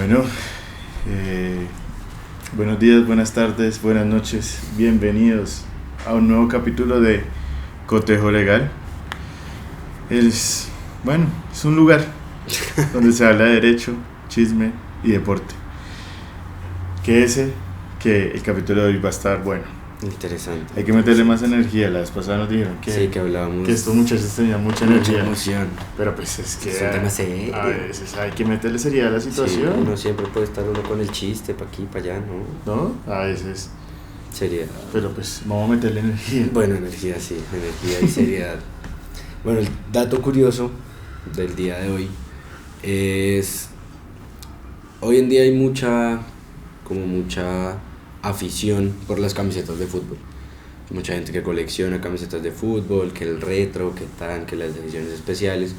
Bueno, eh, buenos días, buenas tardes, buenas noches. Bienvenidos a un nuevo capítulo de Cotejo Legal. Bueno, es un lugar donde se habla de derecho, chisme y deporte. Que el capítulo de hoy va a estar bueno. Interesante. Hay que meterle más energía. La vez pasada nos dijeron Sí, que hablábamos. que estos muchachos tenían mucha mucha energía. emoción. Pero pues es que Es un tema serio. a veces hay que meterle seriedad a la Sí, situación. uno siempre puede estar uno con el chiste, para aquí, para allá, ¿no? ¿No? A veces. Seriedad. Pero pues vamos a meterle energía. Bueno, energía, sí, energía y seriedad. Bueno, el dato curioso del día de hoy es... Hoy en día hay mucha afición por las camisetas de fútbol. Mucha gente que colecciona camisetas de fútbol, que el retro, que las ediciones especiales.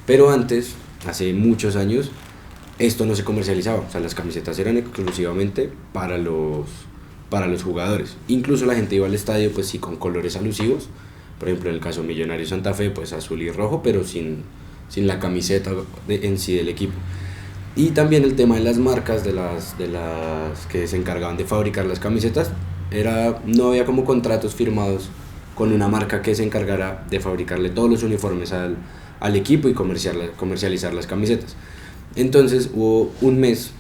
Pero antes, hace muchos años, esto no se comercializaba. O sea, las camisetas eran exclusivamente para los jugadores. Incluso la gente iba al estadio, pues sí, con colores alusivos. Por ejemplo, en el caso Millonario Santa Fe, pues azul y rojo, pero sin la camiseta en sí del equipo. Y también el tema de las marcas, de las que se encargaban de fabricar las camisetas, no había como contratos firmados con una marca que se encargara de fabricarle todos los uniformes al equipo y comercializar las camisetas. Entonces hubo un mes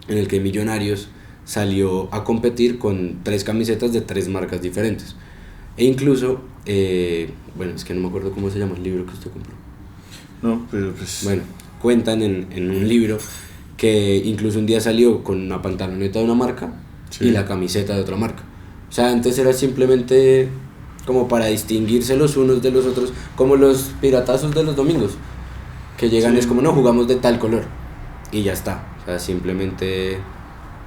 en el que Millonarios salió a competir con 3 camisetas de 3 marcas diferentes. E incluso, bueno, es que no me acuerdo cómo se llama el libro que usted compró. No, pero pues... Bueno, cuentan en un libro que incluso un día salió con una pantaloneta de una marca, sí, y la camiseta de otra marca. O sea, antes era simplemente como para distinguirse los unos de los otros, como los piratazos de los domingos, que llegan, sí, es como, no, jugamos de tal color y ya está. O sea, simplemente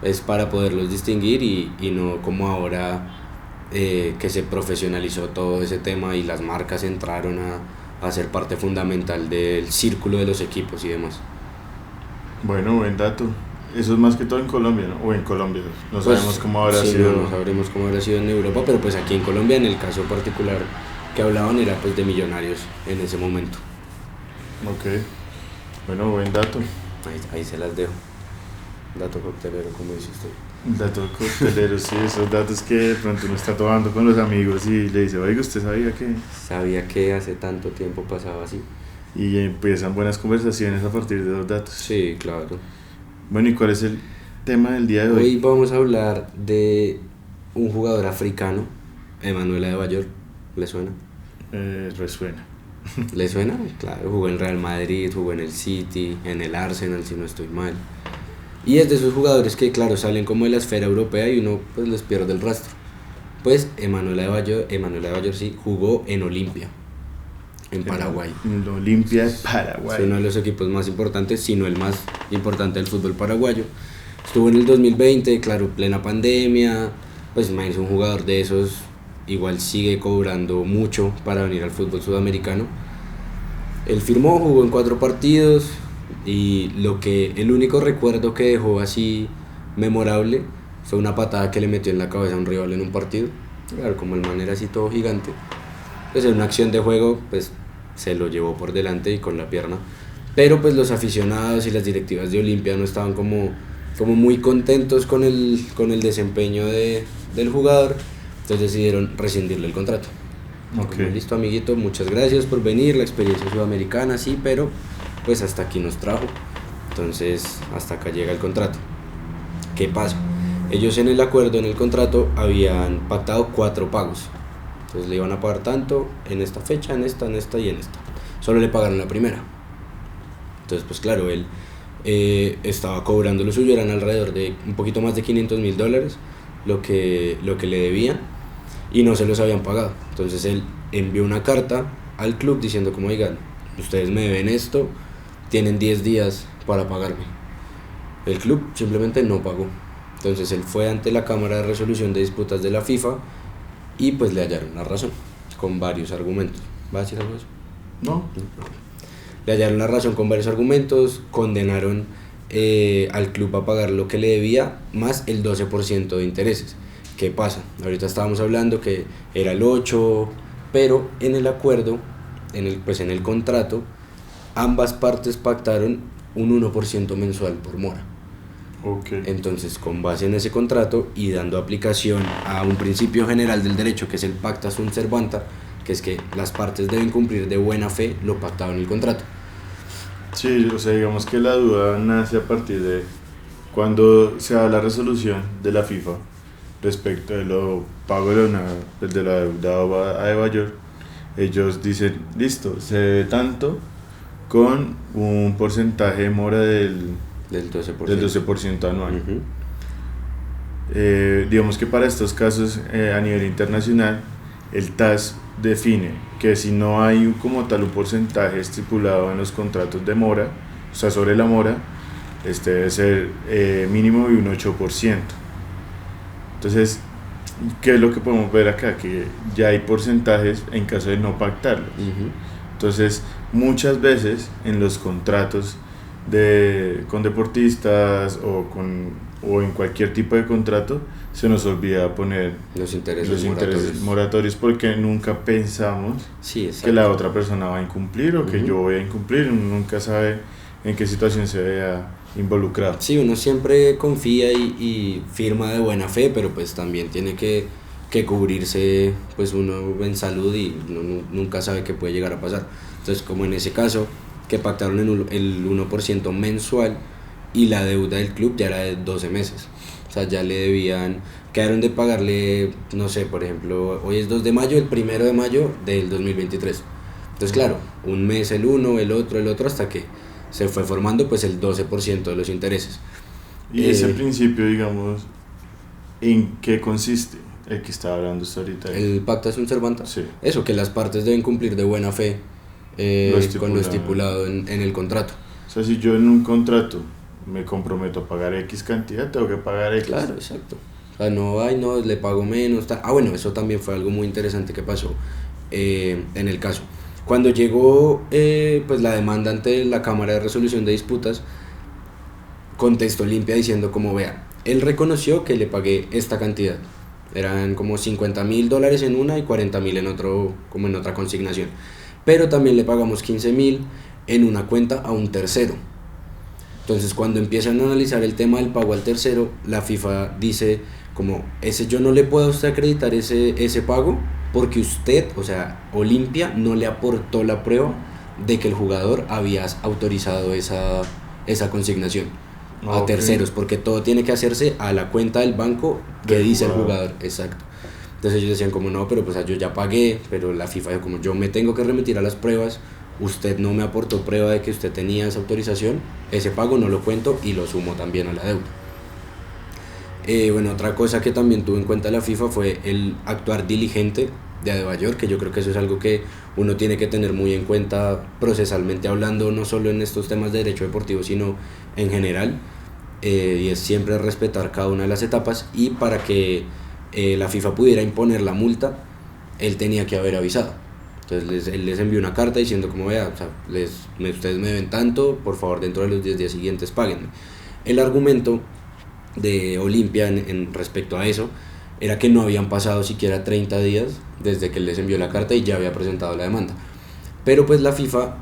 es para poderlos distinguir y no como ahora que se profesionalizó todo ese tema y las marcas entraron a ser parte fundamental del círculo de los equipos y demás. Bueno, buen dato. Eso es más que todo en Colombia, ¿no? O en Colombia. No sabemos Pues, cómo habrá sí, sido. No sabremos cómo habrá sido en Europa, pero pues aquí en Colombia, en el caso particular que hablaban, era pues de Millonarios en ese momento. Ok. Bueno, buen dato. Ahí se las dejo. Dato coctelero, como dice usted. Dato coctelero, sí, esos datos que de pronto uno está tomando con los amigos y le dice, oiga, ¿usted sabía que? Sabía que hace tanto tiempo pasaba así. Y empiezan buenas conversaciones a partir de los datos. Sí, claro. Bueno, ¿y cuál es el tema del día de hoy? Hoy vamos a hablar de un jugador africano, Emanuel Adebayor. ¿Le suena? Resuena. ¿Le suena? Claro, jugó en Real Madrid, jugó en el City, en el Arsenal, si no estoy mal. Y es de esos jugadores que, claro, salen como de la esfera europea y uno pues les pierde el rastro. Pues Emanuel Adebayor sí jugó en Olimpia, en Paraguay. En Olimpia de Paraguay. Es uno de los equipos más importantes, si no el más importante del fútbol paraguayo. Estuvo en el 2020, claro, plena pandemia. Pues imagínese, un jugador de esos igual sigue cobrando mucho para venir al fútbol sudamericano. Él firmó, jugó en 4 partidos y el único recuerdo que dejó así memorable fue una patada que le metió en la cabeza a un rival en un partido. Claro, como el man era así todo gigante, pues en una acción de juego pues se lo llevó por delante y con la pierna. Pero pues los aficionados y las directivas de Olimpia no estaban como muy contentos con el desempeño del jugador, entonces decidieron rescindirle el contrato. Okay. Como, listo, amiguito, muchas gracias por venir, la experiencia sudamericana, sí, pero pues hasta aquí nos trajo, entonces hasta acá llega el contrato. ¿Qué pasa? Ellos en el acuerdo, en el contrato, habían pactado 4 pagos. Entonces le iban a pagar tanto en esta fecha, en esta y en esta. Solo le pagaron la primera. Entonces pues claro, él estaba cobrando lo suyo, eran alrededor de un poquito más de $500,000 lo que le debían y no se los habían pagado. Entonces él envió una carta al club diciendo como, oigan, ustedes me deben esto, tienen 10 días para pagarme. El club simplemente no pagó. Entonces él fue ante la Cámara de Resolución de Disputas de la FIFA y pues le hallaron la razón, con varios argumentos. ¿Va a decir algo de eso? No. Le hallaron la razón con varios argumentos, condenaron al club a pagar lo que le debía, más el 12% de intereses. ¿Qué pasa? Ahorita estábamos hablando que era el 8%, pero en el acuerdo, en el contrato, ambas partes pactaron un 1% mensual por mora. Okay. Entonces, con base en ese contrato y dando aplicación a un principio general del derecho, que es el pacta sunt servanda, que es que las partes deben cumplir de buena fe lo pactado en el contrato. Sí, o sea, digamos que la duda nace a partir de cuando se da la resolución de la FIFA respecto de lo pago de la deuda a Nueva York. Ellos dicen, listo, se debe tanto con un porcentaje de mora Del 12%. del 12% anual. Uh-huh. Digamos que para estos casos a nivel internacional, el TAS define que si no hay como tal un porcentaje estipulado en los contratos de mora, o sea, sobre la mora, este debe ser mínimo de un 8%. Entonces, ¿qué es lo que podemos ver acá? Que ya hay porcentajes en caso de no pactarlos. Uh-huh. Entonces, muchas veces en los contratos con deportistas o en cualquier tipo de contrato se nos olvida poner los intereses moratorios porque nunca pensamos que la otra persona va a incumplir o que yo voy a incumplir. Uno nunca sabe en qué situación se vea involucrado. Sí, uno siempre confía y firma de buena fe, pero pues también tiene que cubrirse pues uno en salud y uno nunca sabe qué puede llegar a pasar. Entonces, como en ese caso, que pactaron el 1% mensual y la deuda del club ya era de 12 meses. O sea, ya le debían, quedaron de pagarle, no sé, por ejemplo, hoy es 2 de mayo, el 1 de mayo del 2023. Entonces, claro, un mes el uno, el otro, hasta que se fue formando pues el 12% de los intereses. Y ese principio, digamos, ¿en qué consiste? El que estaba hablando usted ahorita. El pacta sunt servanda. Sí. Eso, que las partes deben cumplir de buena fe con lo estipulado en el contrato. O sea, si yo en un contrato me comprometo a pagar X cantidad, tengo que pagar X. Claro, exacto. O sea, no, le pago menos. Bueno, eso también fue algo muy interesante que pasó en el caso. Cuando llegó pues la demanda ante la Cámara de Resolución de Disputas, contestó Olimpia diciendo como, vea, él reconoció que le pagué esta cantidad. Eran como $50,000 en una y 40,000 en otro, como en otra consignación. Pero también le pagamos 15,000 en una cuenta a un tercero. Entonces, cuando empiezan a analizar el tema del pago al tercero, la FIFA dice como, yo no le puedo a usted acreditar ese pago porque usted, o sea, Olimpia no le aportó la prueba de que el jugador había autorizado esa consignación a terceros, porque todo tiene que hacerse a la cuenta del banco que dice el jugador. Exacto. Entonces ellos decían como, no, pero pues yo ya pagué, pero la FIFA dijo como, yo me tengo que remitir a las pruebas, usted no me aportó prueba de que usted tenía esa autorización, ese pago no lo cuento y lo sumo también a la deuda. Bueno, otra cosa que también tuvo en cuenta la FIFA fue el actuar diligente de Adebayor, que yo creo que eso es algo que uno tiene que tener muy en cuenta procesalmente hablando, no solo en estos temas de derecho deportivo, sino en general, y es siempre respetar cada una de las etapas, y para que la FIFA pudiera imponer la multa, él tenía que haber avisado. Entonces él les envió una carta diciendo como, vea, o sea, ustedes me deben tanto, por favor dentro de los 10 días siguientes páguenme. El argumento de Olimpia en respecto a eso era que no habían pasado siquiera 30 días desde que él les envió la carta y ya había presentado la demanda. Pero pues la FIFA,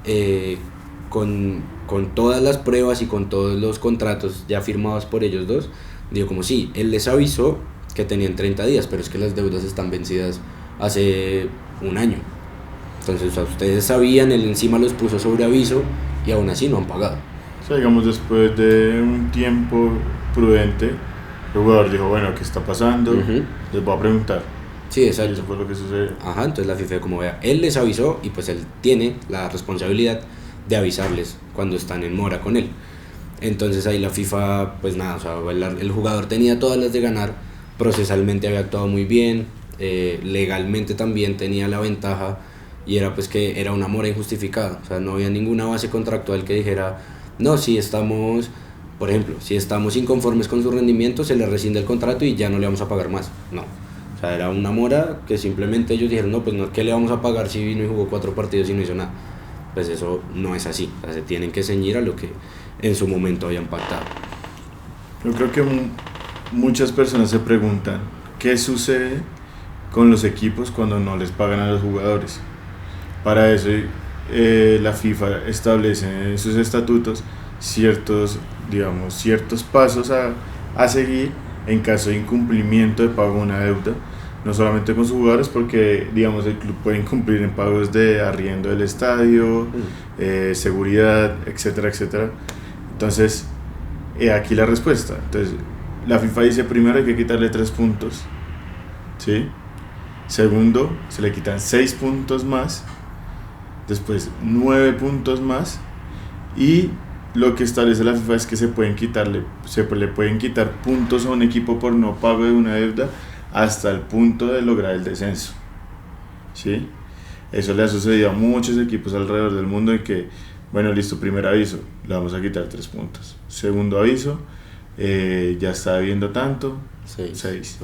con todas las pruebas y con todos los contratos ya firmados por ellos dos, dijo como sí, él les avisó que tenían 30 días, pero es que las deudas están vencidas hace un año. Entonces, o sea, ustedes sabían, él encima los puso sobre aviso y aún así no han pagado. O sea, digamos, después de un tiempo prudente, el jugador dijo, bueno, ¿qué está pasando? Les voy a preguntar. Sí, exacto. Y eso fue lo que sucedió. Ajá, entonces la FIFA como vea, él les avisó y pues él tiene la responsabilidad de avisarles cuando están en mora con él. Entonces ahí la FIFA, pues nada, o sea, el jugador tenía todas las de ganar, procesalmente había actuado muy bien, legalmente también tenía la ventaja y era pues que era una mora injustificada, o sea, no había ninguna base contractual que dijera, no, si estamos, por ejemplo, si estamos inconformes con su rendimiento, se le rescinde el contrato y ya no le vamos a pagar más, no. O sea, era una mora que simplemente ellos dijeron, no, pues no, ¿qué le vamos a pagar si vino y jugó 4 partidos y no hizo nada? Pues eso no es así, o sea, se tienen que ceñir a lo que en su momento habían pactado. Yo creo que muchas personas se preguntan, ¿qué sucede con los equipos cuando no les pagan a los jugadores? Para eso la FIFA establece en sus estatutos ciertos digamos, ciertos pasos a seguir en caso de incumplimiento de pago de una deuda, no solamente con sus jugadores, porque digamos el club puede incumplir en pagos de arriendo del estadio, seguridad, etcétera, etcétera. Entonces, aquí la respuesta. Entonces, la FIFA dice: primero hay que quitarle 3 puntos, ¿sí? Segundo, se le quitan 6 puntos más, después 9 puntos más, y lo que establece la FIFA es que se le pueden quitar puntos a un equipo por no pago de una deuda hasta el punto de lograr el descenso, ¿sí? Eso le ha sucedido a muchos equipos alrededor del mundo, en que, bueno, listo, primer aviso, le vamos a quitar 3 puntos. Segundo aviso, ya está debiendo tanto, 6.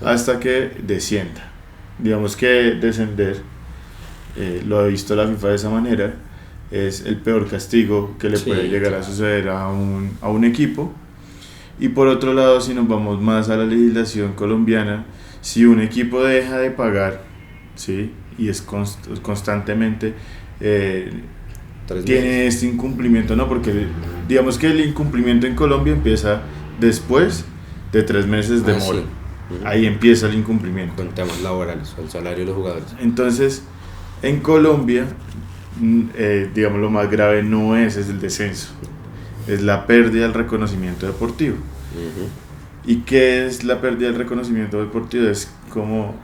Hasta que descienda. Digamos que descender, lo ha visto la FIFA de esa manera, es el peor castigo que le puede llegar a suceder a un equipo. Y por otro lado, si nos vamos más a la legislación colombiana, si un equipo deja de pagar, ¿sí? Y es constantemente tiene este incumplimiento, ¿no? Porque digamos que el incumplimiento en Colombia empieza después de 3 meses de mora. Sí. Ahí empieza el incumplimiento. Con temas laborales, el salario de los jugadores. Entonces, en Colombia, digamos, lo más grave no es el descenso, es la pérdida del reconocimiento deportivo. ¿Y qué es la pérdida del reconocimiento deportivo? Es como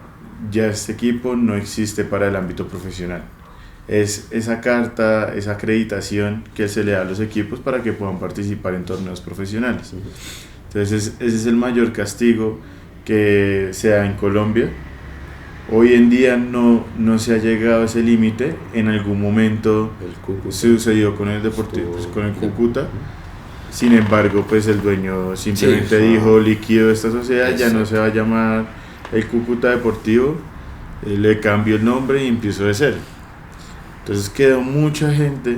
ya este equipo no existe para el ámbito profesional. Es esa carta, esa acreditación que se le da a los equipos para que puedan participar en torneos profesionales. Entonces ese es el mayor castigo que se da en Colombia. Hoy en día no se ha llegado a ese límite. En algún momento sucedió con el Deportivo, pues, con el Cúcuta. Sin embargo, pues el dueño simplemente dijo: liquido esta sociedad, ya no se va a llamar el Cúcuta Deportivo, le cambió el nombre y empezó de cero. Entonces quedó mucha gente,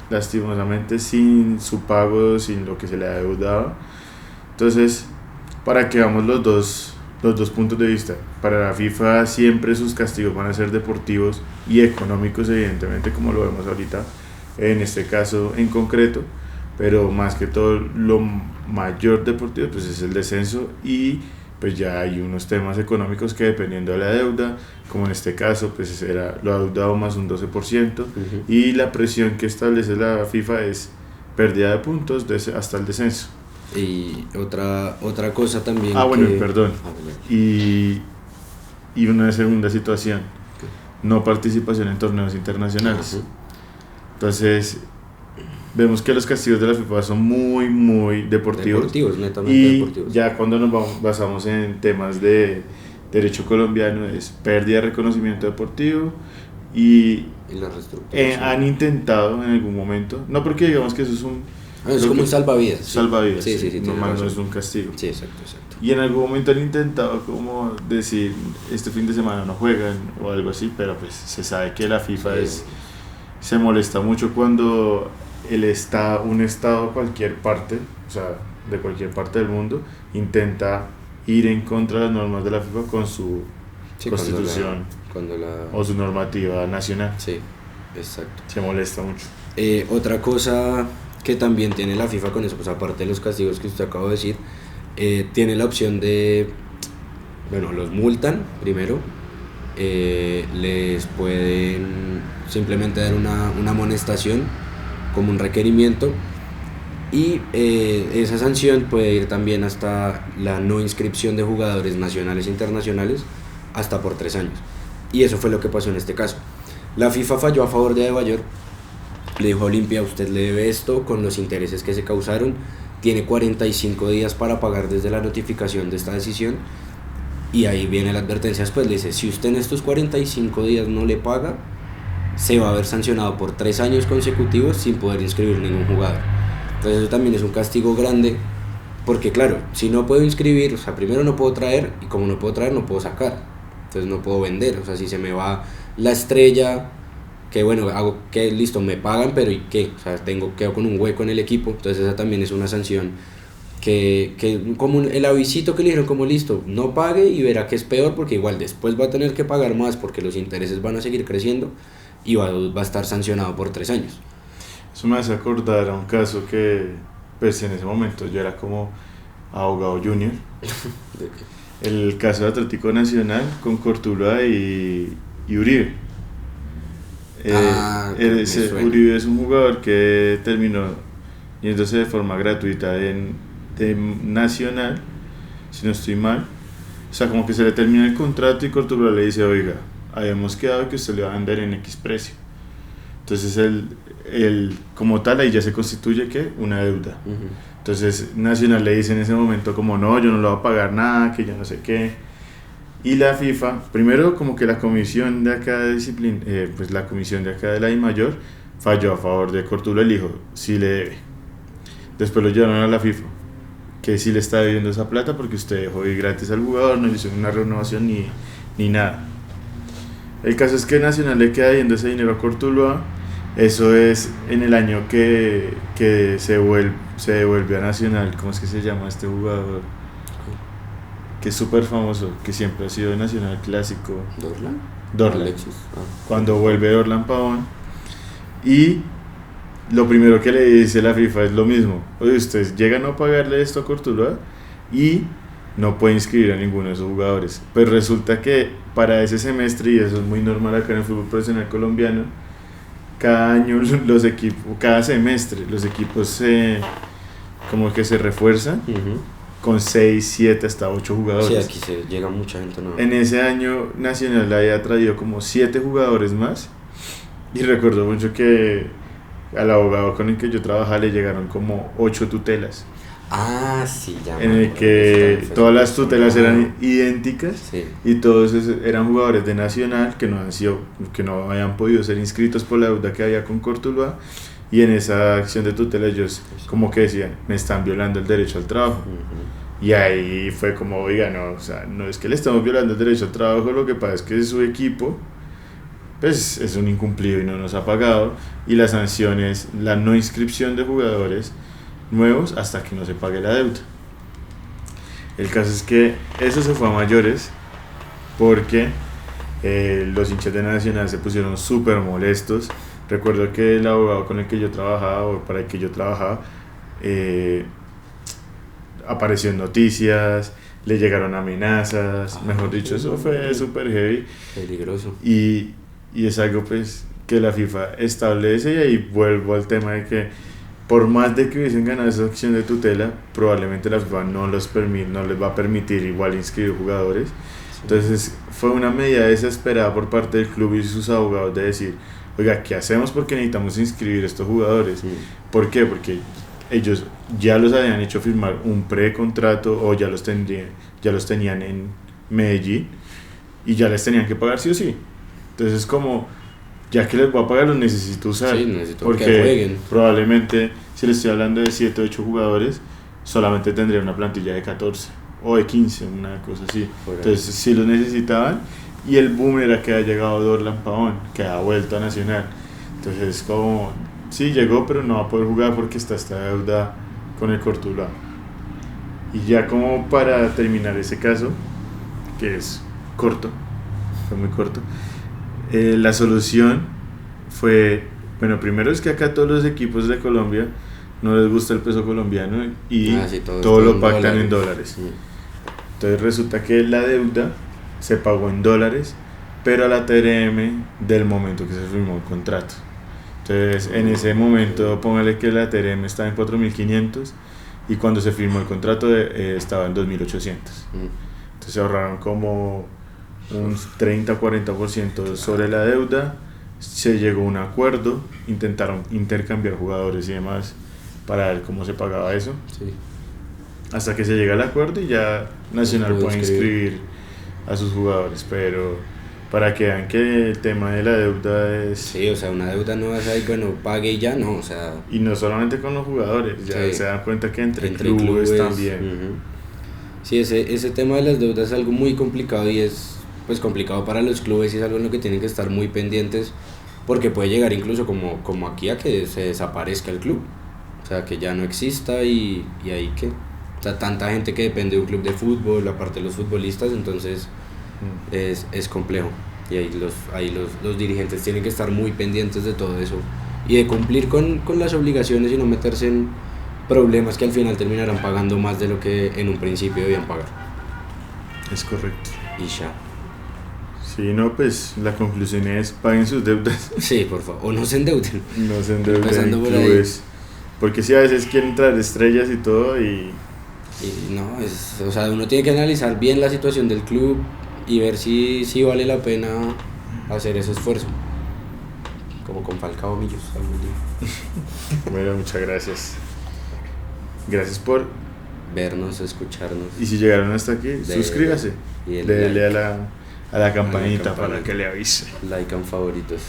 lastimosamente, sin su pago, sin lo que se le adeudaba. Entonces, para que veamos los dos puntos de vista, para la FIFA siempre sus castigos van a ser deportivos y económicos, evidentemente, como lo vemos ahorita en este caso en concreto, pero más que todo lo mayor deportivo pues es el descenso, y pues ya hay unos temas económicos que, dependiendo de la deuda, como en este caso pues era lo adeudado más un 12%, y la presión que establece la FIFA es pérdida de puntos hasta el descenso. Y otra cosa también y una segunda situación, no participación en torneos internacionales. Entonces vemos que los castigos de la FIFA son muy deportivos, netamente y deportivos. Ya cuando basamos en temas de derecho colombiano, es pérdida de reconocimiento deportivo y la reestructuración. Han intentado en algún momento, no, porque digamos que eso es como un salvavidas. Salvavidas, sí, no es un castigo. Sí, exacto. Y en algún momento han intentado como decir: este fin de semana no juegan o algo así, pero pues se sabe que la FIFA se molesta mucho cuando un estado, cualquier parte, o sea, de cualquier parte del mundo, intenta ir en contra de las normas de la FIFA con su constitución o su normativa nacional. Sí, exacto. Se molesta mucho. Otra cosa que también tiene la FIFA con eso, pues aparte de los castigos que usted acaba de decir, tiene la opción de, los multan primero, les pueden simplemente dar una amonestación como un requerimiento, y esa sanción puede ir también hasta la no inscripción de jugadores nacionales e internacionales hasta por 3 años, y eso fue lo que pasó en este caso. La FIFA falló a favor de Adebayor, le dijo a Olimpia: usted le debe esto con los intereses que se causaron, tiene 45 días para pagar desde la notificación de esta decisión, y ahí viene la advertencia después, le dice: si usted en estos 45 días no le paga, se va a ver sancionado por 3 años consecutivos sin poder inscribir ningún jugador. Entonces eso también es un castigo grande, porque claro, si no puedo inscribir, o sea, primero no puedo traer, y como no puedo traer no puedo sacar, entonces no puedo vender, o sea, si se me va la estrella, que hago que listo, me pagan, pero ¿y qué? O sea, quedo con un hueco en el equipo. Entonces esa también es una sanción que como el avisito que le dijeron, como listo, no pague y verá que es peor, porque igual después va a tener que pagar más porque los intereses van a seguir creciendo, y va a estar sancionado por 3 años. Eso me hace acordar a un caso que pues en ese momento yo era como abogado junior. El caso de Atlético Nacional con Cortuluá y Uribe. Me suena. Uribe es un jugador que terminó yéndose de forma gratuita de Nacional, si no estoy mal. O sea, como que se le termina el contrato y Cortuluá le dice, oiga, habíamos quedado que usted le va a vender en X precio. Entonces él como tal ahí ya se constituye ¿qué? Una deuda. Ujú. Entonces Nacional le dice en ese momento como no, yo no le voy a pagar nada, que yo no sé qué. Y la FIFA, primero como que la comisión de acá de disciplina, pues la comisión de acá de la DIMAYOR falló a favor de Cortuluá, el hijo, sí le debe. Después lo llevaron a la FIFA, que sí le está debiendo esa plata porque usted dejó ir gratis al jugador, no le hizo una renovación ni nada. El caso es que Nacional le queda debiendo ese dinero a Cortuluá. Eso es en el año que se devuelve a Nacional. ¿Cómo es que se llama este jugador? Que es súper famoso, que siempre ha sido de Nacional clásico. Dorlan. Alexis. Cuando vuelve Dorlan Pavón. Y lo primero que le dice la FIFA es lo mismo. Oye, ustedes llegan a pagarle esto a Cortuluá y no puede inscribir a ninguno de esos jugadores. Pero resulta que para ese semestre, y eso es muy normal acá en el fútbol profesional colombiano, cada año los equipos, cada semestre los equipos como que se refuerzan Ujú. con 6, 7 hasta 8 jugadores. Sí, aquí se llega mucha gente nueva. En ese año Nacional había traído como 7 jugadores más y recuerdo mucho que al abogado con el que yo trabajaba le llegaron como 8 tutelas. Sí, ya. En me el acuerdo que eso todas las fue tutelas sonado. eran idénticas Sí. y todos eran jugadores de Nacional que no habían podido ser inscritos por la deuda que había con Cortuluá, y en esa acción de tutela ellos como que decían, me están violando el derecho al trabajo. Ujú. Y ahí fue como, oiga, no, o sea, no es que le estamos violando el derecho al trabajo, lo que pasa es que su equipo pues es un incumplido y no nos ha pagado, y la sanción es la no inscripción de jugadores nuevos hasta que no se pague la deuda. El caso es que eso se fue a mayores porque los hinchas de Nacional se pusieron súper molestos. Recuerdo que el abogado con el que yo trabajaba, o para el que yo trabajaba, apareció en noticias, le llegaron amenazas, mejor dicho, eso fue súper heavy. Peligroso. Y es algo pues que la FIFA establece, y ahí vuelvo al tema de que por más de que hubiesen ganado esa acción de tutela, probablemente la FIFA no les va a permitir igual inscribir jugadores. Entonces fue una medida desesperada por parte del club y sus abogados de decir, oiga, ¿qué hacemos? Porque necesitamos inscribir estos jugadores. Sí. ¿Por qué? Porque ellos ya los habían hecho firmar un precontrato o ya los tenían en Medellín y ya les tenían que pagar sí o sí. Entonces como, ya que les voy a pagar, los necesito usar. Sí, necesito porque que jueguen. probablemente, si les estoy hablando de 7 o 8 jugadores, solamente tendría una plantilla de 14 o de 15, una cosa así. Entonces sí los necesitaban, y el boom era que ha llegado Dorlan Pavón, que ha vuelto a Nacional. Entonces como, sí llegó, pero no va a poder jugar porque está esta deuda con el Cortuluá. Y ya como para terminar ese caso, que es corto, fue muy corto, la solución fue, bueno, primero es que acá todos los equipos de Colombia no les gusta el peso colombiano y Sí, todo lo pactan en dólares. Sí. Entonces resulta que la deuda se pagó en dólares, pero a la TRM del momento que se firmó el contrato. Entonces en ese momento póngale que la TRM estaba en 4.500 y cuando se firmó el contrato estaba en 2.800. Entonces se ahorraron como un 30-40% sobre la deuda. Se llegó a un acuerdo, intentaron intercambiar jugadores y demás para ver cómo se pagaba eso, Sí. hasta que se llega al acuerdo y ya Nacional Puede puede inscribir a sus jugadores. Pero para que vean que el tema de la deuda es, Sí, o sea, una deuda no es ahí, bueno, pague y ya, no, o sea, y no solamente con los jugadores, ya Sí. se dan cuenta que entre clubes también. Ujú. Sí, ese tema de las deudas es algo muy complicado y es pues complicado para los clubes, y es algo en lo que tienen que estar muy pendientes, porque puede llegar incluso como aquí a que se desaparezca el club, o sea, que ya no exista y ahí que, o sea, tanta gente que depende de un club de fútbol, aparte de los futbolistas, entonces es complejo, y ahí los dirigentes tienen que estar muy pendientes de todo eso y de cumplir con las obligaciones y no meterse problemas que al final terminarán pagando más de lo que en un principio debían pagar. Es correcto. Y ya. Sí, no, pues la conclusión es paguen sus deudas. Sí, por favor. O no se endeuden. No se endeuden Empezando en por ahí. clubes. Porque sí, a veces quieren traer estrellas y todo y Y no, o sea, uno tiene que analizar bien la situación del club y ver si vale la pena hacer ese esfuerzo. Como con Falcao Millos algún día. bueno, muchas gracias. Gracias por... Vernos, escucharnos. Y si llegaron hasta aquí, suscríbase. Y el Dele like. a la campanita campanita. para que le avise. Like and favoritos.